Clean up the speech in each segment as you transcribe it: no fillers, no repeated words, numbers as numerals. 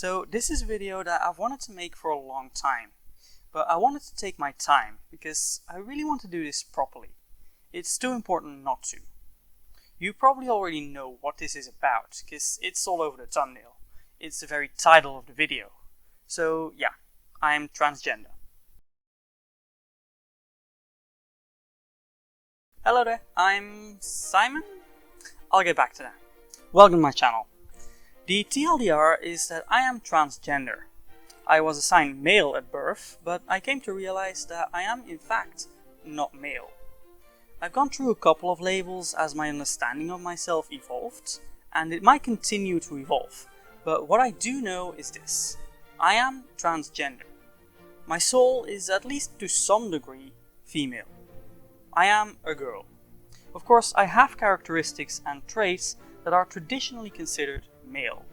So this is a video that I've wanted to make for a long time, but I wanted to take my time because I really want to do this properly. It's too important not to. You probably already know what this is about because it's all over the thumbnail. It's the very title of the video. So yeah, I'm transgender. Hello there, I'm Simon. I'll get back to that. Welcome to my channel. The TLDR is that I am transgender. I was assigned male at birth, but I came to realize that I am in fact not male. I've gone through a couple of labels as my understanding of myself evolved, and it might continue to evolve, but what I do know is this: I am transgender. My soul is, at least to some degree, female. I am a girl. Of course, I have characteristics and traits that are traditionally considered male.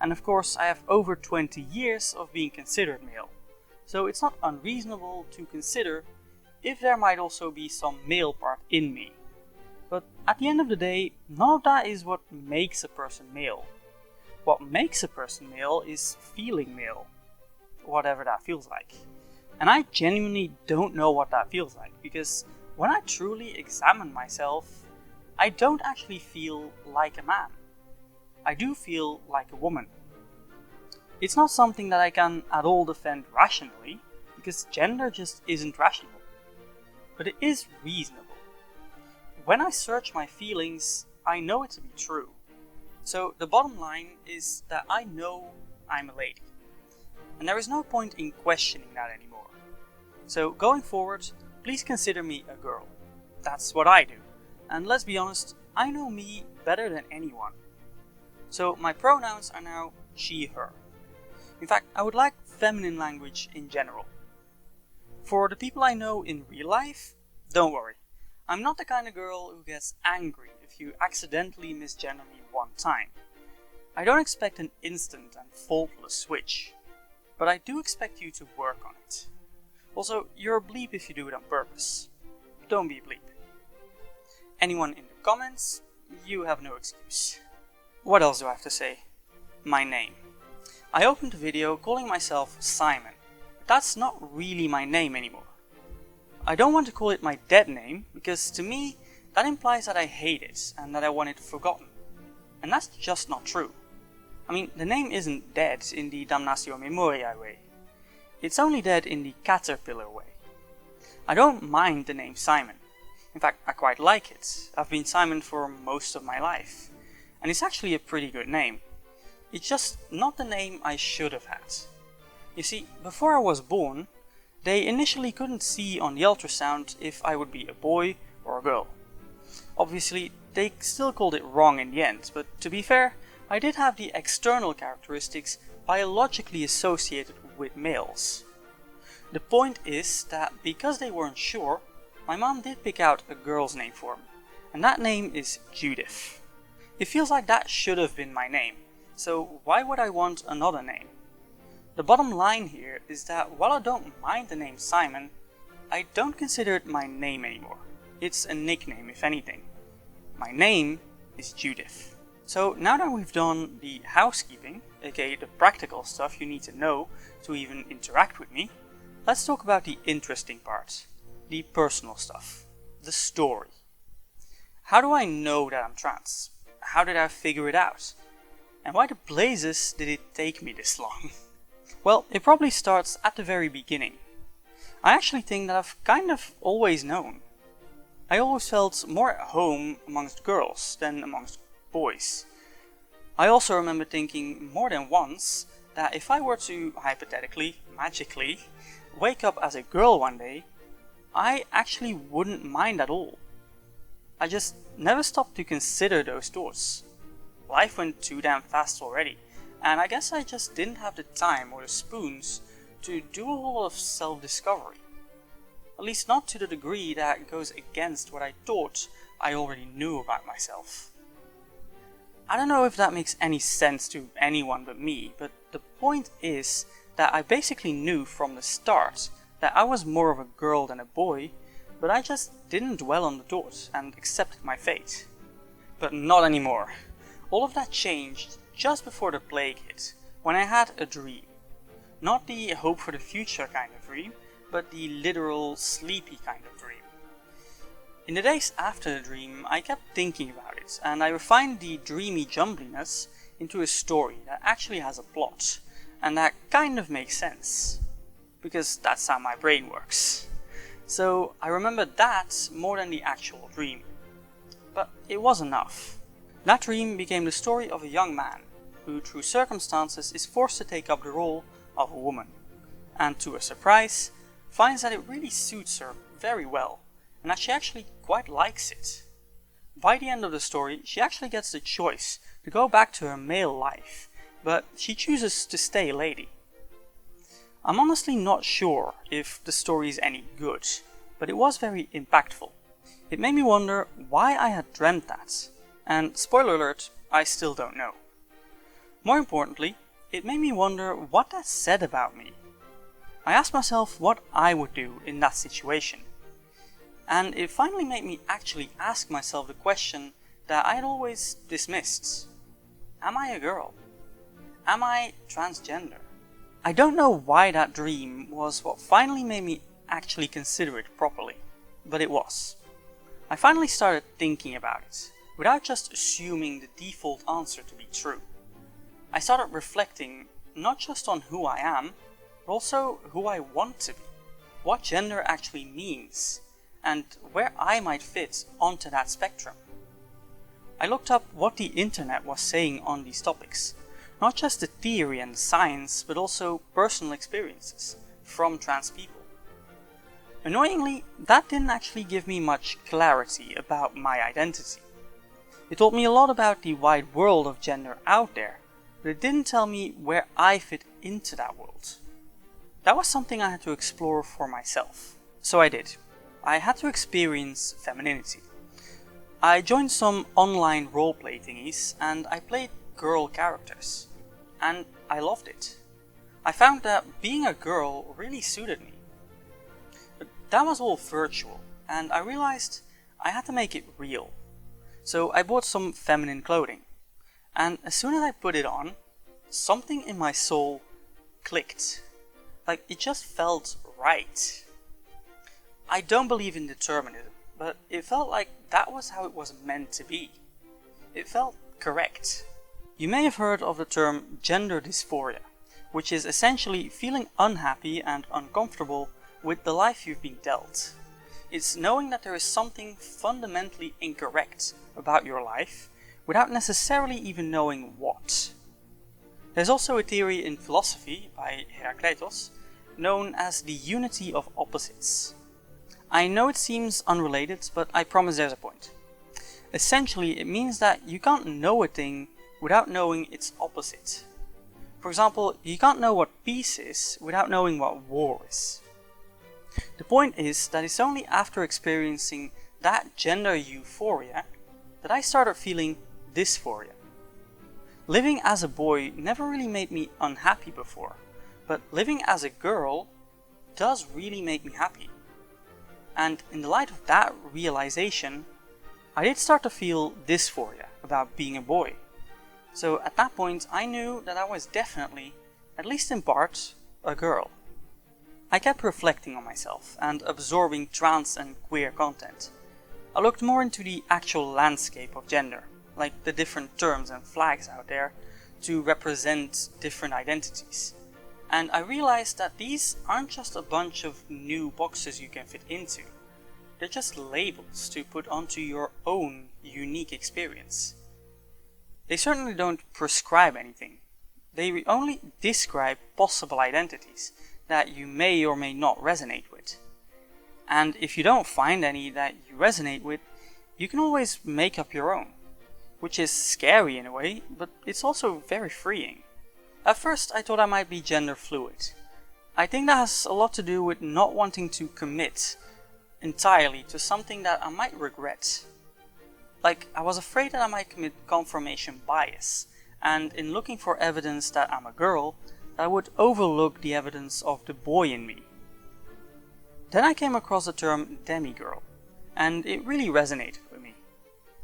And of course, I have over 20 years of being considered male. So it's not unreasonable to consider if there might also be some male part in me. But at the end of the day, none of that is what makes a person male. What makes a person male is feeling male, whatever that feels like. And I genuinely don't know what that feels like, because when I truly examine myself, I don't actually feel like a man. I do feel like a woman. It's not something that I can at all defend rationally, because gender just isn't rational. But it is reasonable. When I search my feelings, I know it to be true. So the bottom line is that I know I'm a lady. And there is no point in questioning that anymore. So going forward, please consider me a girl. That's what I do. And let's be honest, I know me better than anyone. So my pronouns are now she, her. In fact, I would like feminine language in general. For the people I know in real life, don't worry. I'm not the kind of girl who gets angry if you accidentally misgender me one time. I don't expect an instant and faultless switch, but I do expect you to work on it. Also, you're a bleep if you do it on purpose. Don't be a bleep. Anyone in the comments, you have no excuse. What else do I have to say? My name. I opened the video calling myself Simon, but that's not really my name anymore. I don't want to call it my dead name, because to me, that implies that I hate it and that I want it forgotten. And that's just not true. I mean, the name isn't dead in the damnatio memoriae way. It's only dead in the caterpillar way. I don't mind the name Simon. In fact, I quite like it. I've been Simon for most of my life. And it's actually a pretty good name. It's just not the name I should have had. You see, before I was born, they initially couldn't see on the ultrasound if I would be a boy or a girl. Obviously, they still called it wrong in the end, but to be fair, I did have the external characteristics biologically associated with males. The point is that because they weren't sure, my mom did pick out a girl's name for me, and that name is Judith. It feels like that should have been my name, so why would I want another name? The bottom line here is that while I don't mind the name Simon, I don't consider it my name anymore. It's a nickname, if anything. My name is Judith. So now that we've done the housekeeping, aka the practical stuff you need to know to even interact with me, let's talk about the interesting part, the personal stuff, the story. How do I know that I'm trans? How did I figure it out? And why the blazes did it take me this long? Well, it probably starts at the very beginning. I actually think that I've kind of always known. I always felt more at home amongst girls than amongst boys. I also remember thinking more than once that if I were to, hypothetically, magically, wake up as a girl one day, I actually wouldn't mind at all. I just never stopped to consider those thoughts. Life went too damn fast already, and I guess I just didn't have the time or the spoons to do a whole lot of self-discovery. At least not to the degree that goes against what I thought I already knew about myself. I don't know if that makes any sense to anyone but me, but the point is that I basically knew from the start that I was more of a girl than a boy, but I just didn't dwell on the thought and accepted my fate. But not anymore. All of that changed just before the plague hit, when I had a dream. Not the hope for the future kind of dream, but the literal sleepy kind of dream. In the days after the dream, I kept thinking about it, and I refined the dreamy jumbliness into a story that actually has a plot, and that kind of makes sense. Because that's how my brain works. So I remembered that more than the actual dream. But it was enough. That dream became the story of a young man who, through circumstances, is forced to take up the role of a woman, and to her surprise, finds that it really suits her very well, and that she actually quite likes it. By the end of the story, she actually gets the choice to go back to her male life, but she chooses to stay a lady. I'm honestly not sure if the story is any good, but it was very impactful. It made me wonder why I had dreamt that, and spoiler alert, I still don't know. More importantly, it made me wonder what that said about me. I asked myself what I would do in that situation. And it finally made me actually ask myself the question that I had always dismissed. Am I a girl? Am I transgender? I don't know why that dream was what finally made me actually consider it properly, but it was. I finally started thinking about it, without just assuming the default answer to be true. I started reflecting not just on who I am, but also who I want to be, what gender actually means, and where I might fit onto that spectrum. I looked up what the internet was saying on these topics, not just the theory and science, but also personal experiences from trans people. Annoyingly, that didn't actually give me much clarity about my identity. It told me a lot about the wide world of gender out there, but it didn't tell me where I fit into that world. That was something I had to explore for myself. So I did. I had to experience femininity. I joined some online roleplay thingies and I played girl characters. And I loved it. I found that being a girl really suited me. But that was all virtual, and I realized I had to make it real. So I bought some feminine clothing. And as soon as I put it on, something in my soul clicked. Like, it just felt right. I don't believe in determinism, but it felt like that was how it was meant to be. It felt correct. You may have heard of the term gender dysphoria, which is essentially feeling unhappy and uncomfortable with the life you've been dealt. It's knowing that there is something fundamentally incorrect about your life, without necessarily even knowing what. There's also a theory in philosophy by Heraclitus known as the unity of opposites. I know it seems unrelated, but I promise there's a point. Essentially, it means that you can't know a thing without knowing its opposite. For example, you can't know what peace is without knowing what war is. The point is that it's only after experiencing that gender euphoria that I started feeling dysphoria. Living as a boy never really made me unhappy before, but living as a girl does really make me happy. And in the light of that realization, I did start to feel dysphoria about being a boy. So at that point I knew that I was definitely, at least in part, a girl. I kept reflecting on myself and absorbing trans and queer content. I looked more into the actual landscape of gender, like the different terms and flags out there to represent different identities. And I realized that these aren't just a bunch of new boxes you can fit into. They're just labels to put onto your own unique experience. They certainly don't prescribe anything. They only describe possible identities that you may or may not resonate with. And if you don't find any that you resonate with, you can always make up your own. Which is scary in a way, but it's also very freeing. At first I thought I might be gender fluid. I think that has a lot to do with not wanting to commit entirely to something that I might regret. Like, I was afraid that I might commit confirmation bias, and in looking for evidence that I'm a girl, I would overlook the evidence of the boy in me. Then I came across the term demigirl, and it really resonated with me.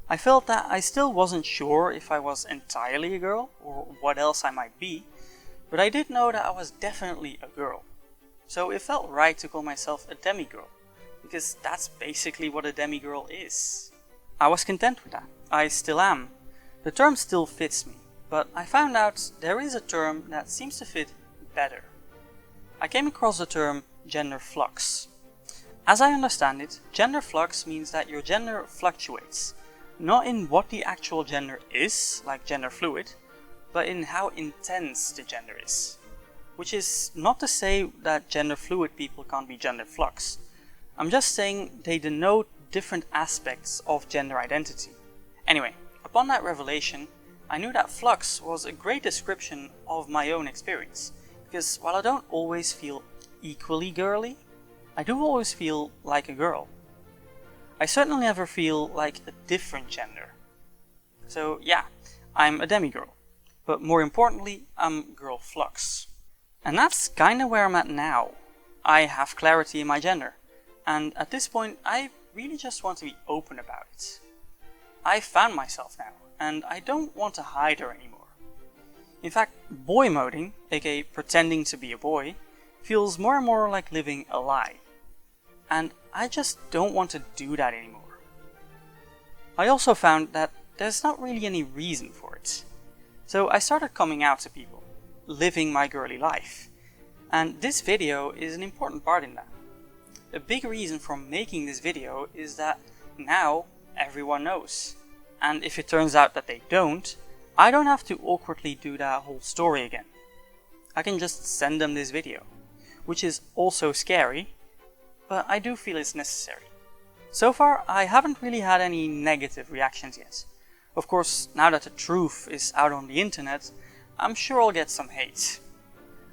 I felt that I still wasn't sure if I was entirely a girl, or what else I might be, but I did know that I was definitely a girl. So it felt right to call myself a demigirl, because that's basically what a demigirl is. I was content with that. I still am. The term still fits me, but I found out there is a term that seems to fit better. I came across the term gender flux. As I understand it, gender flux means that your gender fluctuates, not in what the actual gender is, like gender fluid, but in how intense the gender is. Which is not to say that gender fluid people can't be gender flux. I'm just saying they denote different aspects of gender identity. Anyway, upon that revelation, I knew that flux was a great description of my own experience, because while I don't always feel equally girly, I do always feel like a girl. I certainly never feel like a different gender. So yeah, I'm a demigirl, but more importantly, I'm girl flux. And that's kinda where I'm at now. I have clarity in my gender, and at this point I really just want to be open about it. I found myself now, and I don't want to hide her anymore. In fact, boy moding, aka pretending to be a boy, feels more and more like living a lie. And I just don't want to do that anymore. I also found that there's not really any reason for it. So I started coming out to people, living my girly life. And this video is an important part in that. A big reason for making this video is that now everyone knows. And if it turns out that they don't, I don't have to awkwardly do that whole story again. I can just send them this video, which is also scary, but I do feel it's necessary. So far, I haven't really had any negative reactions yet. Of course, now that the truth is out on the internet, I'm sure I'll get some hate.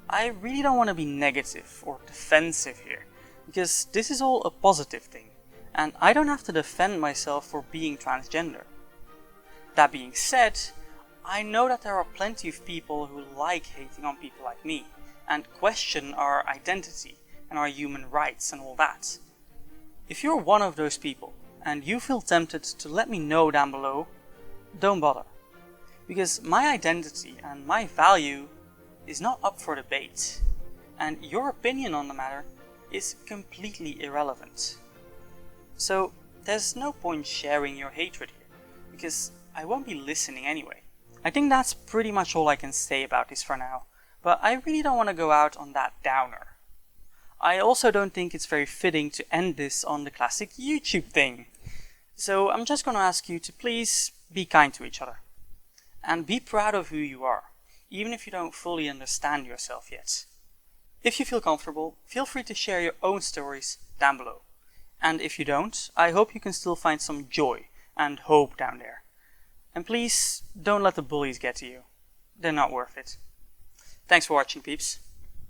I really don't want to be negative or defensive here, because this is all a positive thing, and I don't have to defend myself for being transgender. That being said, I know that there are plenty of people who like hating on people like me, and question our identity and our human rights and all that. If you're one of those people, and you feel tempted to let me know down below, don't bother. Because my identity and my value is not up for debate, and your opinion on the matter is completely irrelevant. So there's no point sharing your hatred here, because I won't be listening anyway. I think that's pretty much all I can say about this for now, but I really don't want to go out on that downer. I also don't think it's very fitting to end this on the classic YouTube thing. So I'm just going to ask you to please be kind to each other. And be proud of who you are, even if you don't fully understand yourself yet. If you feel comfortable, feel free to share your own stories down below. And if you don't, I hope you can still find some joy and hope down there. And please, don't let the bullies get to you. They're not worth it. Thanks for watching, peeps.